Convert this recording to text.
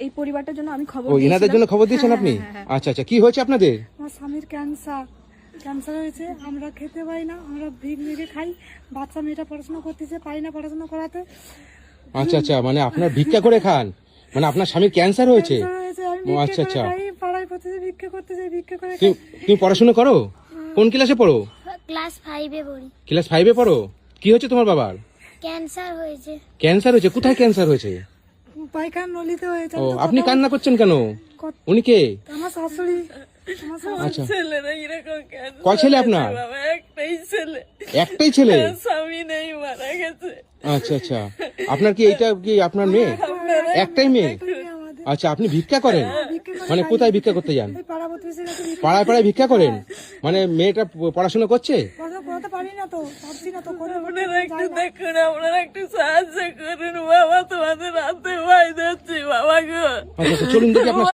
এই পরিবারটার জন্য আমি খবর ও এনাদের জন্য খবর দিয়েছেন হ্যাঁ, আপনি? হ্যাঁ, হ্যাঁ। আচ্ছা আচ্ছা, কি হয়েছে আপনাদের? আমার স্বামীর ক্যান্সার হয়েছে, আমরা খেতে পাই না, আমরা ভিক মেঘে খাই, বাচ্চা মেয়েটা পড়াশোনা করতেছে, পাই না পড়াশোনা করাতে। আচ্ছা আচ্ছা, মানে আপনার ভিক্ষা করে খান, মানে আপনার স্বামীর ক্যান্সার হয়েছে? ক্যান্সার হয়েছে, আমি ও ভিক্ষে আচ্ছা করে আচ্ছা, খাই, পাড়ায় করতেছে, ভিক্ষে করতেছে, ভিক্ষে করে তুমি তুমি পড়াশোনা করো? কোন ক্লাসে পড়ো? ক্লাস 5-এ পড়ি। ক্লাস 5-এ পড়ো। কি হয়েছে তোমার বাবার? ক্যান্সার হয়েছে। ক্যান্সার হয়েছে? কোথায় ক্যান্সার হয়েছে? পায়খানা নলিতে হয়েছে। ও, আপনি কান্না করছেন কেন? উনি কে? আমার শাশুড়ি। আমার শাশুড়ি। আচ্ছা, ছেলেরা এরকম কেন? কয় ছেলে আপনার? বাবা একটাই ছেলে, একটাই ছেলে? স্বামী নেই, মারা গেছে। আচ্ছা আচ্ছা, আপনার কি এইটা কি আপনার মেয়ে? একটাই মেয়ে? আমাদের আচ্ছা, আপনি ভিক্ষা করেন? ভিক্ষে করে মানে খাই। কোথায় ভিক্ষা করতে যান? এই পাড়া প্রতিবেশীর কাছে ভিক্ষে পাড়ায় পাড়ায় ভিক্ষা করেন? মানে মেয়েটা পড়াশোনা করছে? পড়াশোনা করাতে পারি না তো, পারছি না তো, করে আপনারা একটু দেখুন, আপনারা একটু সাহায্য করুন বাবা, তোমাদের হাতে ভাই যাচ্ছি বাবা গো। আচ্ছা আচ্ছা, চলুন দেখি আপনার